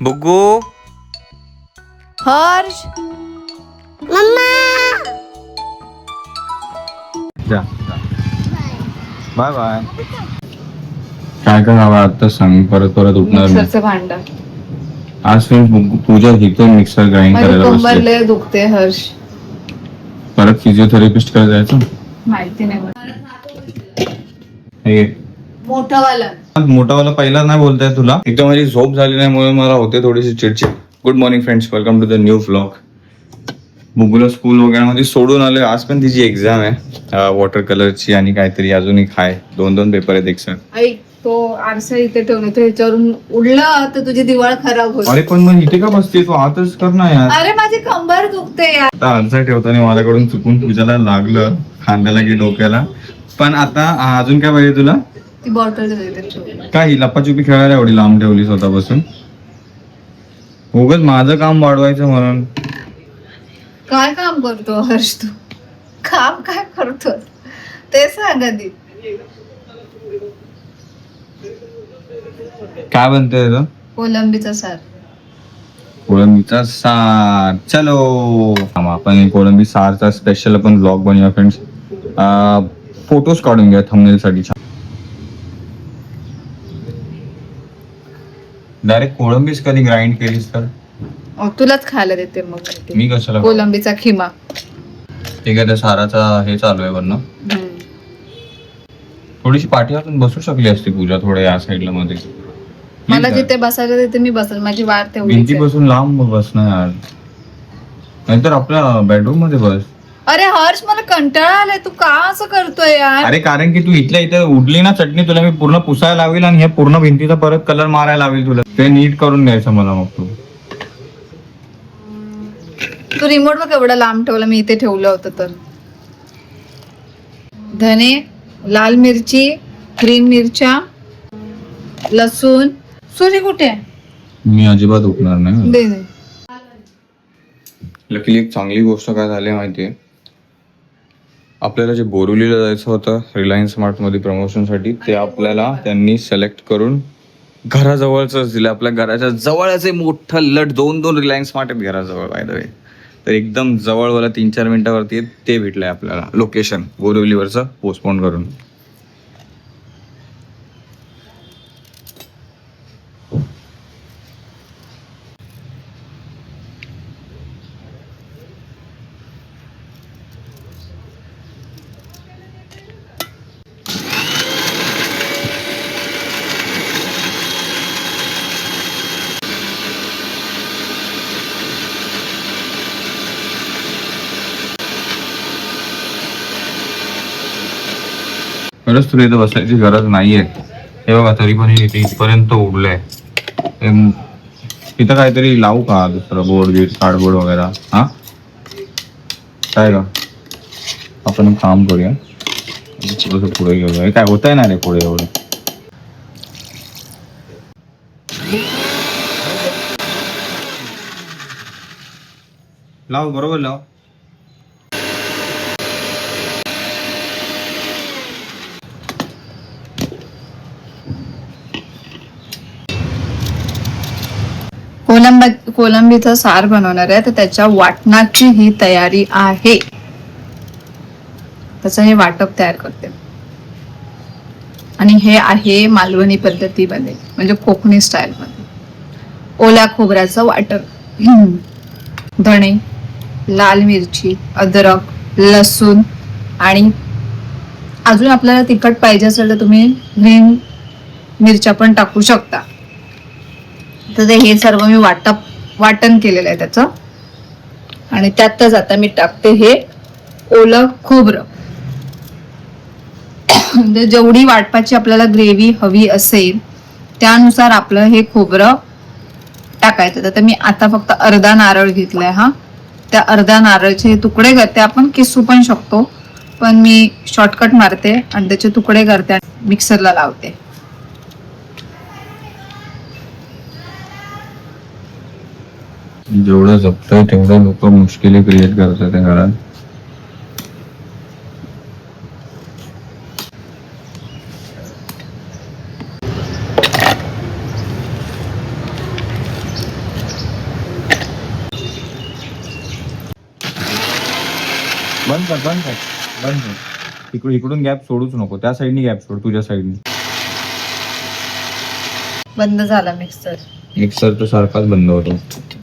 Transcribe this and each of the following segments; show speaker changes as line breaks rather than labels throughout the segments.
बुग्गू
हर्ष
जा bye bye. काय करावं आता सांग. परत परत उठणार नाही.
मिक्सरचं भांड.
आज फ्रेंड्स पूजा घेतो मिक्सर ग्राइंड
माझी
करायला
कंबर
बसले.
लय दुखते हर्ष.
परत फिजिओथेरपिस्ट कडे जायचं.
माहिती नाही मला.
हे
मोठावाला
पहिला नाही बोलताय तुला. एकदम माझी झोप झाली नाही म्हणून मला होते थोडीशी चिडचिड. Good morning friends, welcome to the new vlog. बुगूला स्कूल वगैरे मध्ये सोडून आले. आज पण तिची एक्झाम आहे वॉटर कलरची आणि काहीतरी अजून एक आहे. दोन पेपर आहेत एक सर.
ऐक, तो आरसा इथे ठेवून तो ह्याच्यावरून उडला तर तुझी दिवाळ खराब होईल.
अरे पण मग इथे का बसते तू? आतच कर ना यार.
अरे माझी कंबर दुखते यार.
आता आरसा ठेवताना माझ्याकडून चुकून पूजाला लागलं खांद्याला की डोक्याला. पण आता अजून काय पाहिजे तुला?
ती बॉटल ठेवली.
काही लपाछुपी खेळायला एवढी लांब ठेवली स्वतःपासून? उगाच माझं काम वाढवायचं म्हणून.
काय काम करतो हर्ष तू? काम काय करतो ते सांग आधी.
काय बनतंय तुझं?
कोलंबीचा सार.
कोळंबीचा सार. चलो आपण कोळंबी सारचा स्पेशल आपण ब्लॉग बनवूया फ्रेंड्स. फोटोज काढून घ्या थंबनेल साठी. डायरेक्ट कोळंबीच कधी ग्राइंड केलीस तर
तुलाच खायला देते मग.
मी कशाला?
कोलंबीचा खिमा.
ठीक आहे, त्या साराचा हे चालू आहे वरनं. थोडीशी पाठीवरून बसू शकली असती पूजा थोड्या या साईडला मध्ये.
मला जिथे बसायला तिथे मी बसेल. माझी वाट तेवढीच
भिंती
आहे.
बसून लांब बस ना यार. नाहीतर आपल्या बेडरूम मध्ये बस.
अरे हर्ष, मला कंटाळा आलाय. तू का असं करतोय यार?
अरे कारण की तू इथल्या इथे उडली ना चटणी, तुला मी पूर्ण पुसायला लावेल आणि हे पूर्ण भिंतीचा परत कलर मारायला लावेल तुला. ते नीट करून द्यायचं मला मग तू.
तू रिमोट बघ एवढा लांब ठेवला. मी इथे ठेवलं होतं तर. धने, लाल मिरची, ग्रीन मिरच्या, लसूण. सुरी कुठे आहे?
मी अजिबात उठणार नाही.
दे दे.
लकीली एक चांगली गोष्ट काय झाली माहितीये, आपल्याला जे बोरिवलीला जायचं होतं रिलायन्स स्मार्ट मध्ये प्रमोशनसाठी, ते आपल्याला त्यांनी सिलेक्ट करून घराजवळच दिलं. आपल्या घराच्या जवळच आहे मोठं लट. दोन रिलायन्स स्मार्ट आहेत घराजवळ बाय द वे. तर एकदम जवळवाला 3-4 मिनिटावरती ते भेटलंय आपल्याला लोकेशन बोरिवलीवरचं पोस्टपोन करून. खरंच तुला इथं बसायची गरज नाहीये. हे बघा तरी पण इथे इथपर्यंत उडलंय. इथं काहीतरी लावू का दुसरं बोर्ड गिट कार्डबोर्ड वगैरे? हा काय का आपण काम करूया. थोडंसं पुढे घेऊया. काय होत आहे ना रे पुढे एवढं. लाव बरोबर लाव.
कोलंबीचा सार बनवणार आहे तर त्याच्या वाटणाची ही तयारी आहे. त्याचं हे वाटप तयार करते. आणि हे आहे मालवणी पद्धतीमध्ये, म्हणजे कोकणी स्टाईल मध्ये. ओल्या खोबऱ्याचं वाटप. धणे, लाल मिरची, अद्रक, लसूण आणि अजून आपल्याला तिखट पाहिजे असेल तर तुम्ही ग्रीन मिरच्या पण टाकू शकता. तर हे सर्व मी वाटण केलेलं आहे त्याचं. आणि त्यातच आता मी टाकते हे ओलं खोबरं. म्हणजे जेवढी वाटपाची आपल्याला ग्रेव्ही हवी असेल त्यानुसार आपलं हे खोबरं टाकायचं. तर मी आता फक्त अर्धा नारळ घेतलाय. हा, त्या अर्ध्या नारळचे तुकडे करते. आपण किसू पण शकतो, पण मी शॉर्टकट मारते आणि त्याचे तुकडे करते आणि मिक्सरला लावते.
जेवढं जपतंय तेवढं लोक मुश्किली क्रिएट करतात त्या घरात. बंद कर बंद कर बंद कर. इकडून गॅप सोडूच नको, त्या साईडनी गॅप सोड, तुझ्या साईडनी.
बंद झाला मिक्सर.
मिक्सर तर सारखाच बंद होतो.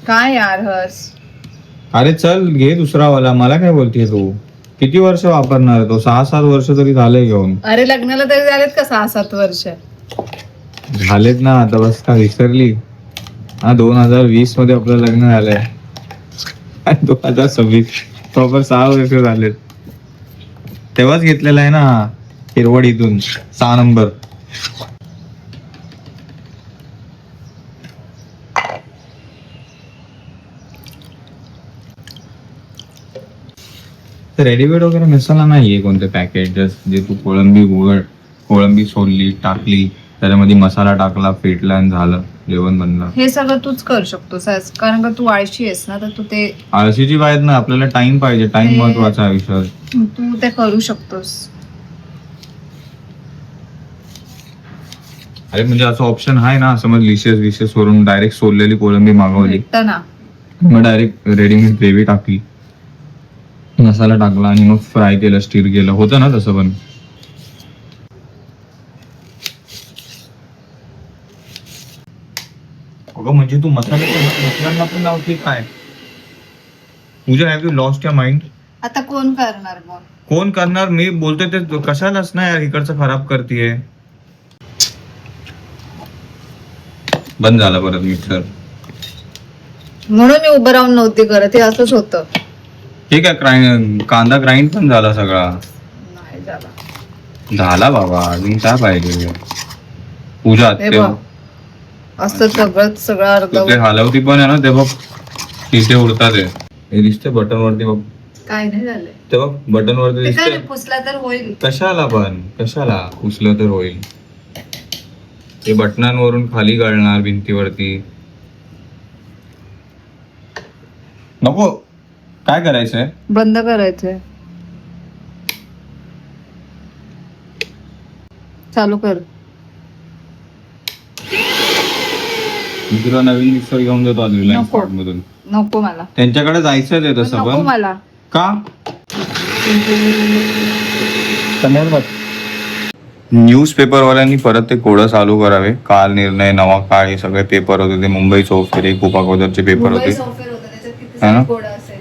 काय यार हर्ष.
अरे चल घे दुसरा वाला. मला काय बोलतेय तू? किती वर्ष वापरणार तो? 6-7 वर्ष तरी झाले घेऊन.
अरे लग्नाला तरी झालेत का 6-7 वर्ष?
झालेत ना. आता बस का विसरली? हा 2020 मध्ये आपलं लग्न झालंय. 2026 प्रॉपर 6 वर्ष झालेत. तेव्हाच घेतलेला आहे ना हिरवडीतून 6 नंबर. रेडीमेड वगैरे मसाला नाहीये कोणते पॅकेट. जस्ट जे तू कोळंबी सोलली, टाकली, त्याच्यामध्ये मसाला टाकला, फेटला आणि झालं, जेवण बनलं.
हे सगळं तूच करू शकतोस कारण का तू आळशी आहेस ना, तर तू ते
आळशीची बाहेर ना, आपल्याला टाइम पाहिजे. टाइम महत्वाचा आहे आयुष्यात.
तू ते करू शकतोस.
अरे म्हणजे असं ऑप्शन आहे ना, समज लिशेस वरून डायरेक्ट सोललेली कोळंबी मागवली,
भेटतं ना.
मग डायरेक्ट रेडीमेड ग्रेव्ही टाकली, मसाला टाकला आणि मग फ्राय केलं, स्टीर केलं, होतं ना तसं पण. अगं म्हणजे तू मसाला पण लावते काय? Pooja, have you lost your mind?
आता कोण करणार मग?
कोण करणार? मी बोलतोय ते कशालाच ना यार, इकडचं खराब करतीये. बंद झाला परत मिक्सर.
म्हणून मी उभं राहून नव्हती करत. हे असंच होतं.
ठीक आहे. कांदा ग्राइंड पण झाला सगळा.
नाही झाला.
झाला बाबा, अजून काय पाहिजे? पूजा
हे बघ, असं सगळं अर्ध
ते हलवती पण आहे ना, ते बघ तिथे उडतात. हे दिसते बटन वरती बघ.
काय नाही झालंय.
ते बघ बटन वरती
ते काय
दिसते.
पुसला तर होईल.
कशाला पुसलं तर होईल? ते बटनांवरून खाली गळणार भिंतीवरती. नको. काय करायचंय?
बंद करायचंय. चालू कर.
मी तुला नवीन मिक्सर घेऊन देतो आज रिलायन्स
नको.
स्मार्ट मधून.
नको मला.
त्यांच्याकडे जायचं आहे तसं
नको
पण.
मला.
का? न्यूजपेपरवाल्यांनी परत ते कोडं चालू करावे. काल निर्णय, नवा काळ, हे सगळे पेपर होते. ते मुंबई चौफेर खूप अगोदरचे पेपर होते है ना.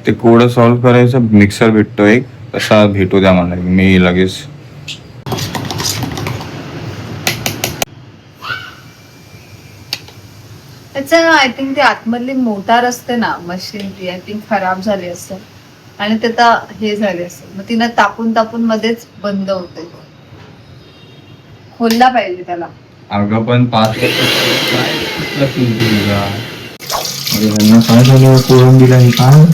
ते कोडं सॉल्व्ह करायचं. मिक्सर भेटतो एक तसा भेटू द्या मला, मी लगेच.
त्याचं आय थिंक ते आतमधली मोटार असते ना मशीन, ती आय थिंक खराब झाली असेल आणि ते आता हे झाले असेल, मग तिनं तापून मध्येच बंद होते. खोलला पाहिजे त्याला.
अगं पण 5 काय झालं? कोळंबीला हे काय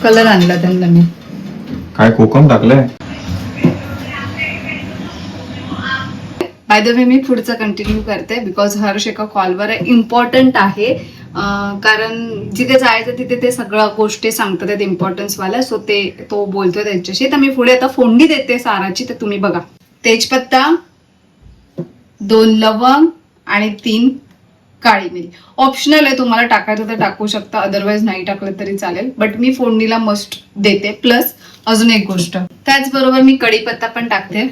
कलर आणला त्यांना मी.
काय कोकम टाकलंय?
बाय द वे मी पुढचं कंटिन्यू करते बिकॉज हर्ष एका कॉलवर आहे. इम्पॉर्टंट आहे कारण जिथे जायचं तिथे ते सगळ्या गोष्टी सांगतात आहेत इम्पॉर्टन्स वाल्या. सो तो बोलतोय त्यांच्याशी. तर मी पुढे आता फोडणी देते साराची, तर तुम्ही बघा. तेजपत्ता, 2 लवंग आणि 3 काळी मिरी. ऑप्शनल आहे, तुम्हाला टाकायचं तर टाकू शकता, अदरवाईज नाही टाकलं तरी चालेल. बट मी फोडणीला मस्ट देते. प्लस अजून एक गोष्ट, त्याचबरोबर मी कढीपत्ता पण टाकते.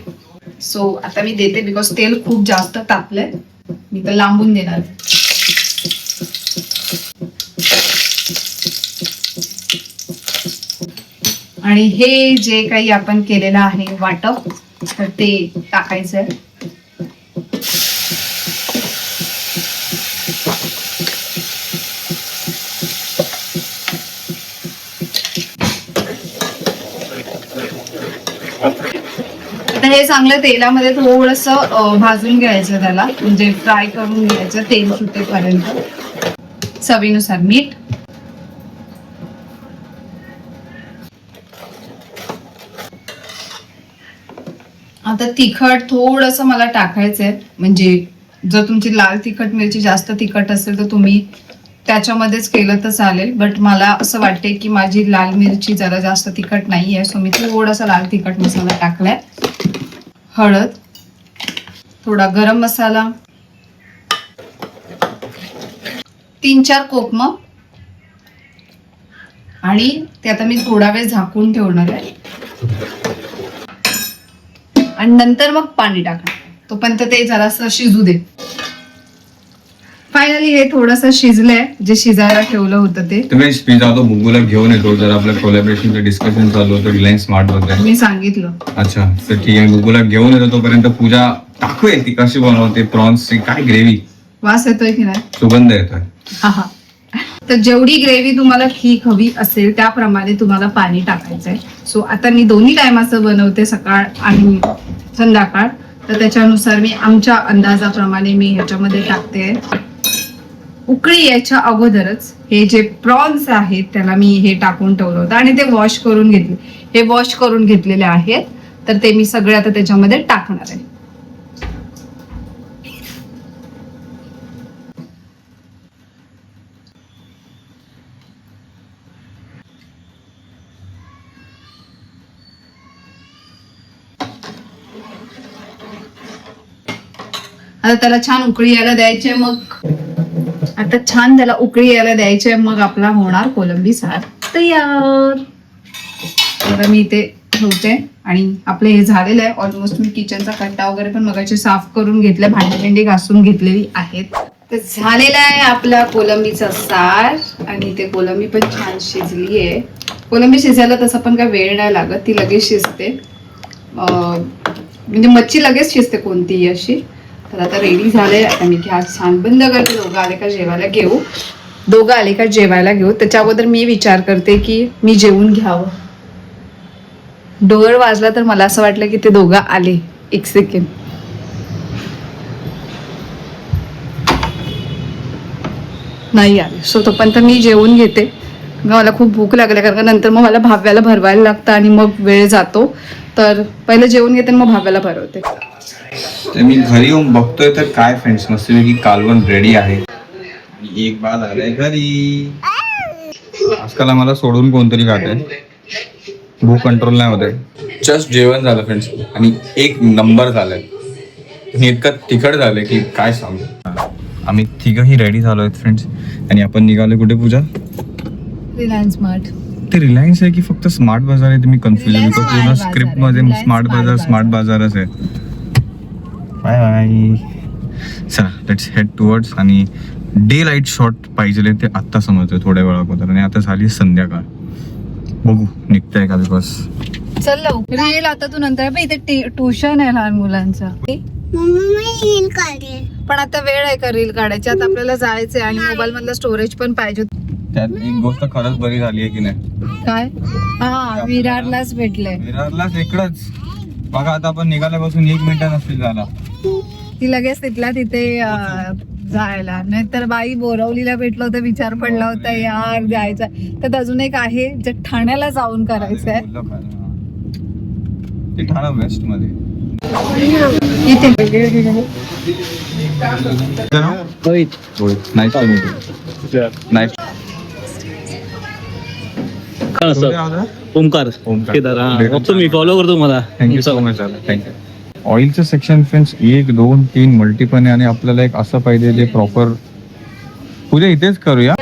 सो आता मी देते बिकॉज तेल खूप जास्त तापलंय. मी तर लांबून देणार. आणि हे जे काही आपण केलेलं आहे वाटप, तर ते टाकायचंय. आता हे चांगलं तेलामध्ये थोडंसं भाजून घ्यायचं, त्याला म्हणजे फ्राय करून घ्यायचं तेल सुटेपर्यंत. चवीनुसार मीठ. आता तिखट थोडंसं मला टाकायचंय, म्हणजे जर तुमची लाल तिखट मिरची जास्त तिखट असेल तर तुम्ही त्याच्यामध्येच केलं तर चालेल. बट मला असं वाटते की माझी लाल मिरची जरा जास्त तिखट नाही आहे, सो मी थोडासा लाल तिखट मसाला टाकलाय. हळद, थोडा गरम मसाला, 3-4 कोकम आणि ते आता मी थोडा वेळ झाकून ठेवणार आहे आणि नंतर मग पाणी टाकणार. तोपर्यंत ते जरासं शिजू दे. फायनली हे थोडंसं शिजलंय, जे शिजायला ठेवलं होतं ते.
तुम्ही मी जातो बुगूला घेऊन येतो, जर आपलं कोलॅबरेशनचं डिस्कशन चालू होतं रिलायन्स स्मार्ट बद्दल.
मी सांगितलं.
अच्छा तर ठीक आहे, बुगूला घेऊन येतो. तोपर्यंत पूजा दाखवेल ती कशी बनवते प्रॉन्सची. काय ग्रेव्ही,
वास येतोय की नाही?
सुगंध येतोय.
हा. तर जेवढी ग्रेव्ही तुम्हाला ठीक हवी असेल त्याप्रमाणे तुम्हाला पाणी टाकायचंय. सो आता मी दोन्ही टायमाचं बनवते, सकाळ आणि संध्याकाळ, तर त्याच्यानुसार मी आमच्या अंदाजाप्रमाणे मी ह्याच्यामध्ये टाकते. उकळी यायच्या अगोदरच हे जे प्रॉन्स आहेत त्याला मी हे टाकून ठेवलं होतं आणि ते वॉश करून घेतले. हे वॉश करून घेतलेले आहेत, तर ते मी सगळे आता त्याच्यामध्ये टाकणार आहे. आता त्याला छान उकळी यायला द्यायचे. आता छान त्याला उकळी यायला द्यायचे, मग आपला होणार कोलंबी सार तयार. आता मी इथे ठेवते आणि आपलं हे झालेलं आहे ऑलमोस्ट. मी किचनचा कट्टा वगैरे पण मगाशी साफ करून घेतलं, भांडी घासून घेतलेली आहेत. तर झालेला आहे आपला कोलंबीचा सार आणि ते कोलंबी पण छान शिजली आहे. कोलंबी शिजायला तसं पण काय वेळ नाही लागत, ती लगेच शिजते. म्हणजे मच्छी लगेच शिजते कोणतीही अशी. तर आता रेडी झाले. आता मी गॅस छान बंद करते. दोघं आले का जेवायला घेऊ. त्याच्या अगोदर मी विचार करते की मी जेवून घ्यावं. डोर वाजला तर मला असं वाटलं की ते दोघं आले. एक सेकंड. नाही आले. सो तोपर्यंत मी जेवून घेते. मला खूप भूक लागली, कारण नंतर मग मला भाव्याला भरवायला लागतं आणि मग वेळ जातो. तर पहिलं जेवून घेते मग भाव्याला भरवते.
तर मी घरी येऊन बघतोय तर काय फ्रेंड्स, मस्तपैकी कालवण रेडी आहे. एक बाद आलाय घरी. आजकाल आम्हाला सोडून कोणतरी खाते, भूक कंट्रोल नाही होते. जस्ट जेवण झालं फ्रेंड्स आणि एक नंबर झालंय. हे इतकं तिखट झालंय की काय सांगू. आम्ही तिघही रेडी झालोय फ्रेंड्स आणि आपण निघालो कुठे पूजा?
Reliance Smart.
ते रिलायन्स आहे की फक्त स्मार्ट बाजार आहे? तुम्ही कन्फ्युज होतो. पूर्ण स्क्रिप्ट मध्ये स्मार्ट बाजारच आहे. Bye bye. चला लेट्स हेड टुवर्ड्स. आणि डे लाईट शॉट पाहिजे ते आत्ता समजतोय थोड्या वेळा अगोदर, आणि आता झाली संध्याकाळ. बघू निघतंय का दिवस.
चल लवकर येईल आता तू नंतर. इथे ट्युशन आहे लहान मुलांचा. पण आता वेळ आहे का रील काढायची? आता आपल्याला जायचंय आणि मोबाईल मधलं स्टोरेज पण पाहिजे.
त्यात एक गोष्ट खरंच बरी झाली आहे की नाही?
काय? हा, विरारलाच भेटलंय.
विरारलाच इकडंच. बघा आता आपण निघाल्यापासून 1 मिनिट नसतील झाला.
ती लगेच तिथल्या तिथे जायला. नाहीतर बाई बोरवलीला भेटलो होतं, विचार पडला होता यार जायचा. तर अजून एक आहे जे ठाण्याला जाऊन करायचंय.
ते ठाणा वेस्ट मध्ये.
इथे
ओमकार केदार. मी फॉलो करतो मला.
Thank you so much. थँक्यू. ऑइलचं सेक्शन फ्रेंड्स 1, 2, 3 मल्टीपल आहे आणि आपल्याला एक असं पाहिजे जे प्रॉपर. पूजा इथेच करूया.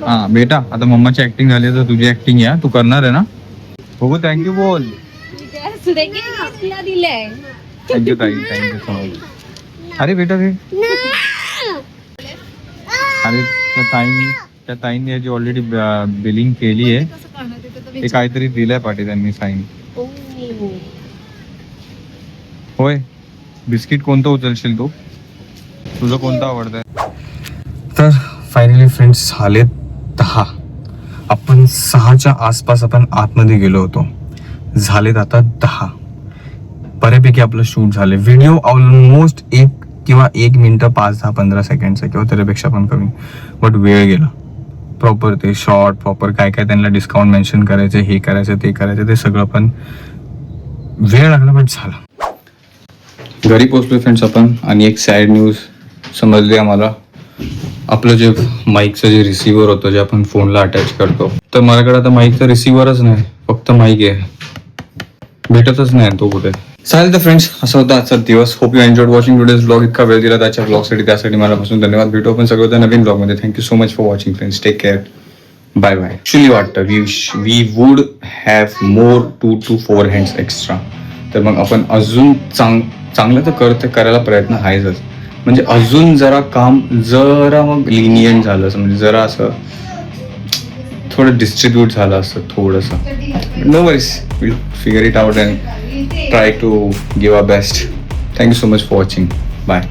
हा बेटा, आता मम्माची ऍक्टिंग झाली तर तुझी ऍक्टिंग या, तू करणार आहे ना? बघू. थँक्यू बोल. थँक्यू ताई. Thank you so much. अरे बेटा रे, अरे त्या ताईंनी याची ऑलरेडी बिलिंग केली आहे. ते काहीतरी दिलंय पाठी त्यांनी साईन. होय. बिस्किट कोणतं उचलशील तू? तुझं कोणतं आवडतंय? तर फायनली फ्रेंड्स झाले 10. आपण 6च्या आसपास आपण आतमध्ये गेलो होतो. झालेत आता 10. बऱ्यापैकी आपलं शूट झाले. व्हिडिओ ऑलमोस्ट 1 मिनिट 5-10-15 सेकंडचा किंवा त्याच्यापेक्षा पण कमी. बट वेळ गेला. प्रॉपर ते शॉर्ट प्रॉपर काय काय त्यांना डिस्काउंट मेन्शन करायचं, हे करायचं ते करायचं, ते सगळं पण वेळ लागला बट झाला. घरी पोहोचलो फ्रेंड्स आपण आणि एक सॅड न्यूज समजली आम्हाला. आपलं जे माईकचं जे रिसिव्हर होतं जे आपण फोनला अटॅच करतो, तर माझ्याकडे आता माईकचा रिसिव्हरच नाही, फक्त माईक आहे. भेटतच नाही तो कुठे. चालेल तर फ्रेंड्स, असा होता आजचा दिवस. Hope you enjoyed watching today's blog. इतका वेळ दिला त्याच्या ब्लॉगसाठी, त्यासाठी मनापासून धन्यवाद. भेटू आपण सगळं नवीन ब्लॉगमध्ये. Thank you so much for watching friends. Take care. Bye bye. Actually वाटतं we would have more 2 to 4 hands extra. तर मग आपण अजून चांगलं तर करायला प्रयत्न आहेच. म्हणजे अजून जरा काम जरा मग लिनियंट झालं असं, म्हणजे जरा असं थोडं डिस्ट्रीब्यूट झालं असतं थोडंसं. No worries, will figure it out and try to give a best. Thank you so much for watching. Bye.